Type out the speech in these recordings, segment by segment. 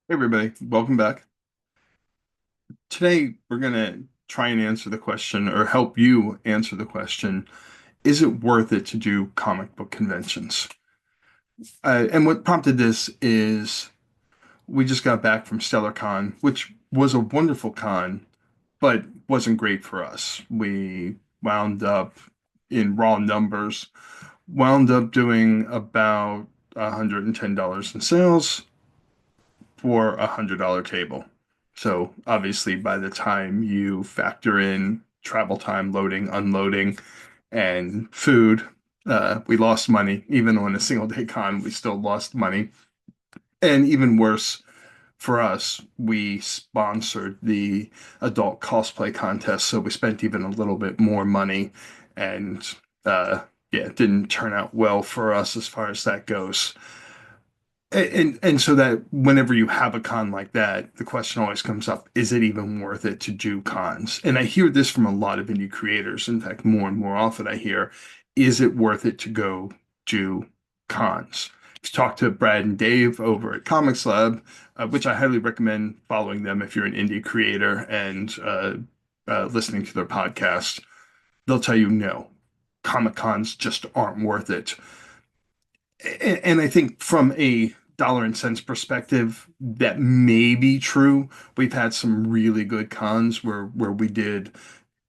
Hey everybody, welcome back. Today we're going to try and answer the question or help you answer the question, is it worth it to do comic book conventions? And what prompted this is we just got back from StellarCon, which was a wonderful con, but wasn't great for us. We wound up in raw numbers, wound up doing about $110 in sales for $100 table. So obviously, by the time you factor in travel time, loading, unloading, and food, we lost money. Even on a single day con, we still lost money. And even worse for us, we sponsored the adult cosplay contest, so we spent even a little bit more money, and yeah, it didn't turn out well for us as far as that goes. And so that whenever you have a con like that, the question always comes up, is it even worth it to do cons? And I hear this from a lot of indie creators. In fact, more and more often I hear, is it worth it to go do cons? Talk to Brad and Dave over at Comics Lab, which I highly recommend following them if you're an indie creator and listening to their podcast. They'll tell you no, Comic Cons just aren't worth it. And I think from a dollar and cents perspective, that may be true. We've had some really good cons where we did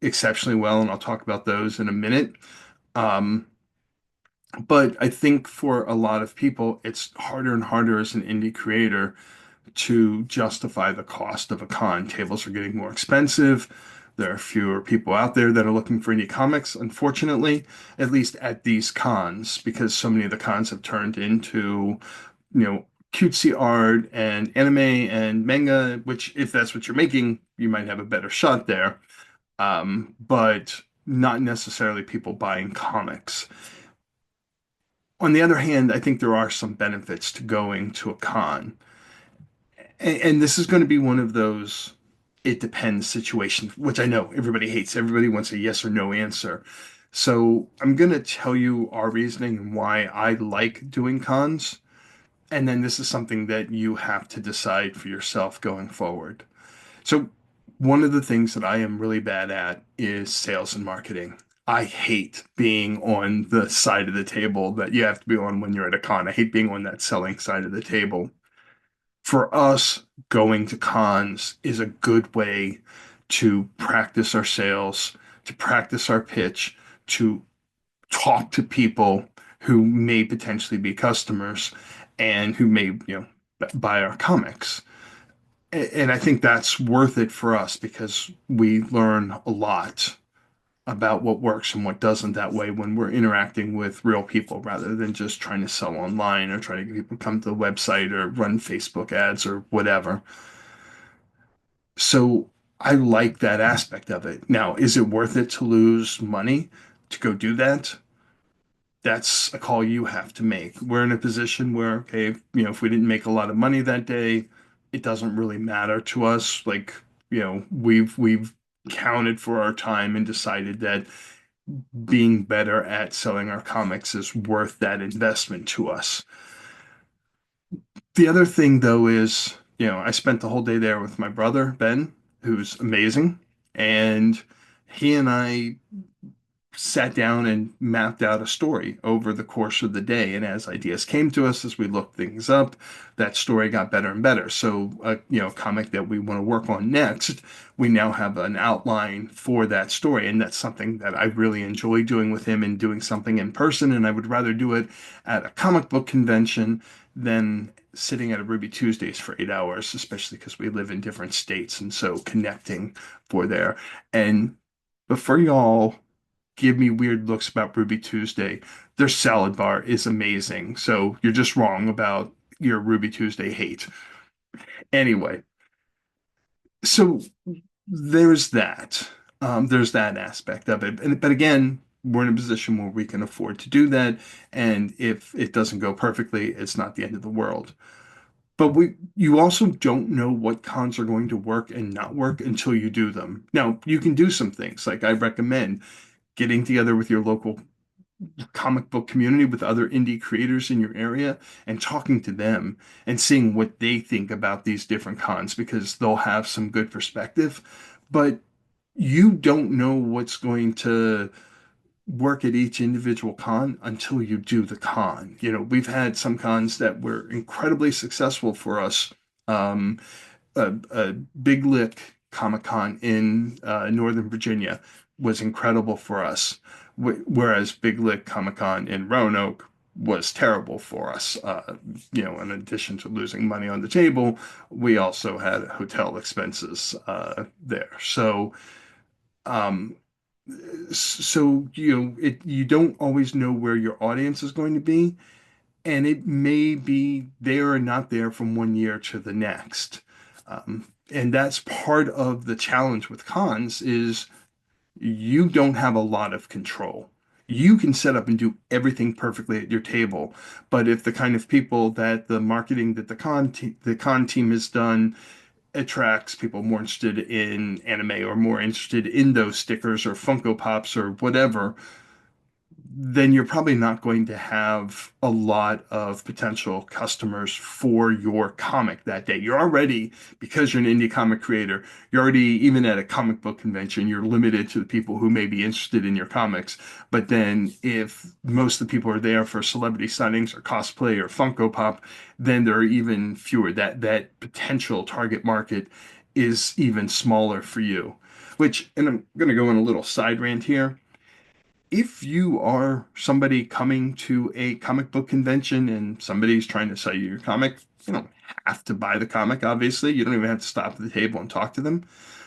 exceptionally well, and I'll talk about those in a minute. Um, but I think for a lot of people, it's harder and harder as an indie creator to justify the cost of a con. Tables are getting more expensive. There are fewer people out there that are looking for indie comics, unfortunately, at least at these cons, because so many of the cons have turned into, cutesy art and anime and manga, which if that's what you're making, you might have a better shot there. But not necessarily people buying comics. On the other hand, I think there are some benefits to going to a con. And this is going to be one of those it depends situations, which I know everybody hates. Everybody wants a yes or no answer. So I'm going to tell you our reasoning and why I like doing cons. And then this is something that you have to decide for yourself going forward. So one of the things that I am really bad at is sales and marketing. I hate being on the side of the table that you have to be on when you're at a con. I hate being on that selling side of the table. For us, going to cons is a good way to practice our sales, to practice our pitch, to talk to people who may potentially be customers and who may, buy our comics. And I think that's worth it for us because we learn a lot about what works and what doesn't that way when we're interacting with real people rather than just trying to sell online or trying to get people to come to the website or run Facebook ads or whatever. So I like that aspect of it. Now, is it worth it to lose money to go do that? That's a call you have to make. We're in a position where, okay, if we didn't make a lot of money that day, it doesn't really matter to us. Like, we've counted for our time and decided that being better at selling our comics is worth that investment to us. The other thing, though, is, I spent the whole day there with my brother, Ben, who's amazing. And he and I sat down and mapped out a story over the course of the day. And as ideas came to us, as we looked things up, that story got better and better. So, comic that we want to work on next, we now have an outline for that story. And that's something that I really enjoy doing with him and doing something in person. And I would rather do it at a comic book convention than sitting at a Ruby Tuesdays for 8 hours, especially because we live in different states. And so connecting for there. And before y'all give me weird looks about Ruby Tuesday. Their salad bar is amazing. So you're just wrong about your Ruby Tuesday hate. Anyway, so there's that. There's that aspect of it. But again, we're in a position where we can afford to do that. And if it doesn't go perfectly, it's not the end of the world. But you also don't know what cons are going to work and not work until you do them. Now, you can do some things. Like I recommend getting together with your local comic book community with other indie creators in your area and talking to them and seeing what they think about these different cons because they'll have some good perspective. But you don't know what's going to work at each individual con until you do the con. You know, we've had some cons that were incredibly successful for us. Um, a Big Lick Comic Con in Northern Virginia was incredible for us, whereas Big Lick Comic Con in Roanoke was terrible for us. You know, in addition to losing money on the table, we also had hotel expenses there. Um, so you know, you don't always know where your audience is going to be, and it may be there or not there from one year to the next. And that's part of the challenge with cons is you don't have a lot of control. You can set up and do everything perfectly at your table, but if the kind of people that the marketing that the con team has done attracts people more interested in anime or more interested in those stickers or Funko Pops or whatever, then you're probably not going to have a lot of potential customers for your comic that day. You're already, because you're an indie comic creator, you're already, even at a comic book convention, you're limited to the people who may be interested in your comics. But then if most of the people are there for celebrity signings or cosplay or Funko Pop, then there are even fewer. That potential target market is even smaller for you. Which, and I'm going to go on a little side rant here, if you are somebody coming to a comic book convention and somebody's trying to sell you your comic, you don't have to buy the comic, obviously. You don't even have to stop at the table and talk to them.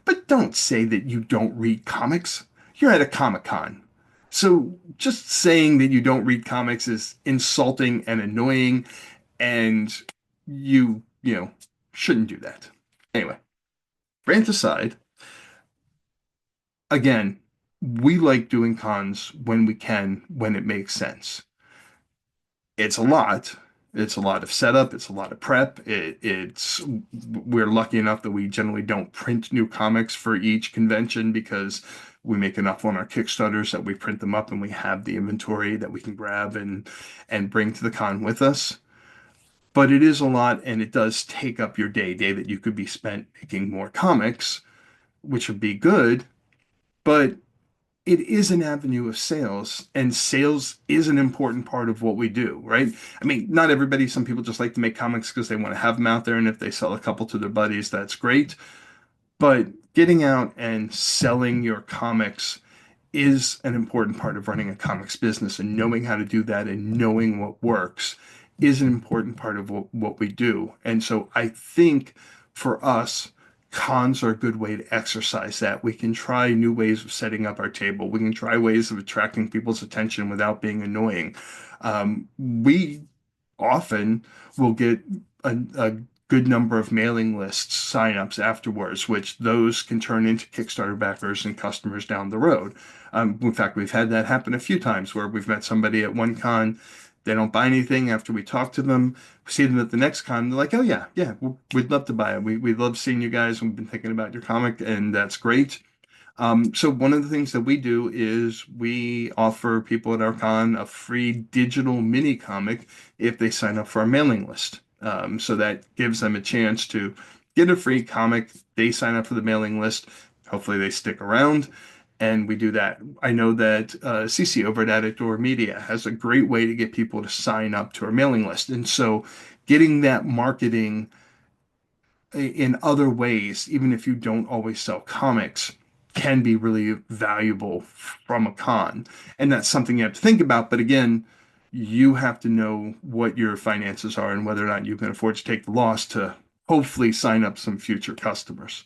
But don't say that you don't read comics. You're at a Comic Con. So just saying that you don't read comics is insulting and annoying, and you know, shouldn't do that. Anyway, rant aside, again, we like doing cons when we can, when it makes sense. It's a lot. It's a lot of setup. It's a lot of prep. We're lucky enough that we generally don't print new comics for each convention because we make enough on our Kickstarters that we print them up and we have the inventory that we can grab and bring to the con with us. But it is a lot, and it does take up your day that you could be spent making more comics, which would be good. But it is an avenue of sales, and sales is an important part of what we do, right? I mean, not everybody, some people just like to make comics because they want to have them out there, and if they sell a couple to their buddies, that's great. But getting out and selling your comics is an important part of running a comics business, and knowing how to do that and knowing what works is an important part of what we do. And so I think for us, cons are a good way to exercise that. We can try new ways of setting up our table. We can try ways of attracting people's attention without being annoying. We often will get a good number of mailing lists signups afterwards, which those can turn into Kickstarter backers and customers down the road. In fact, we've had that happen a few times where we've met somebody at one con, they don't buy anything after we talk to them. We see them at the next con, they're like, "Oh yeah, we'd love to buy it. We love seeing you guys. We've been thinking about your comic, and that's great." So one of the things that we do is we offer people at our con a free digital mini comic if they sign up for our mailing list. So that gives them a chance to get a free comic. They sign up for the mailing list. Hopefully they stick around. And we do that. I know that CC over at Addict Door Media has a great way to get people to sign up to our mailing list. And so getting that marketing in other ways, even if you don't always sell comics, can be really valuable from a con. And that's something you have to think about. But again, you have to know what your finances are and whether or not you can afford to take the loss to hopefully sign up some future customers.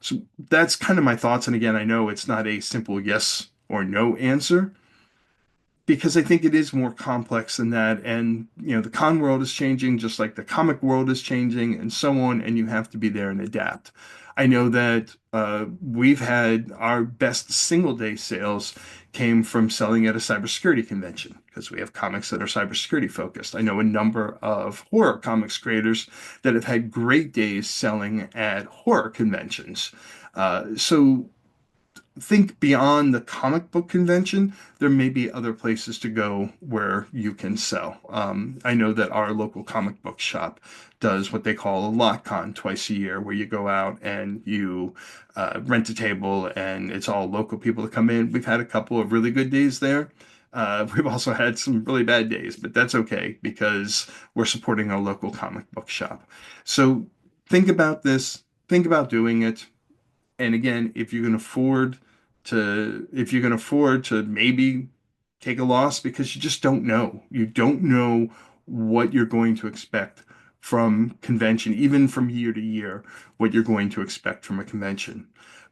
So that's kind of my thoughts. And again, I know it's not a simple yes or no answer, because I think it is more complex than that. And, you know, the con world is changing just like the comic world is changing and so on, and you have to be there and adapt. I know that we've had our best single day sales came from selling at a cybersecurity convention because we have comics that are cybersecurity focused. I know a number of horror comics creators that have had great days selling at horror conventions. So think beyond the comic book convention, there may be other places to go where you can sell. I know that our local comic book shop does what they call a lot con twice a year, where you go out and you rent a table and it's all local people to come in. We've had a couple of really good days there. We've also had some really bad days, but that's okay because we're supporting our local comic book shop. So think about this, think about doing it. And again, if you can afford to maybe take a loss because you just don't know. You don't know what you're going to expect from convention, even from year to year, what you're going to expect from a convention.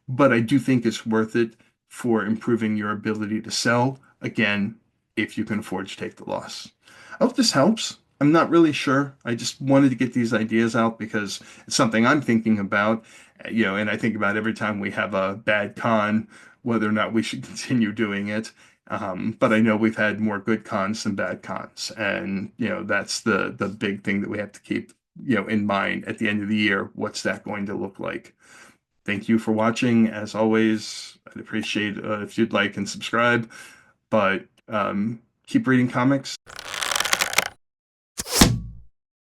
But I do think it's worth it for improving your ability to sell, again, if you can afford to take the loss. I hope this helps. I'm not really sure. I just wanted to get these ideas out because it's something I'm thinking about, and I think about every time we have a bad con, whether or not we should continue doing it. But I know we've had more good cons than bad cons, and that's the big thing that we have to keep in mind at the end of the year. What's that going to look like? Thank you for watching. As always, I'd appreciate if you'd like and subscribe, but keep reading comics.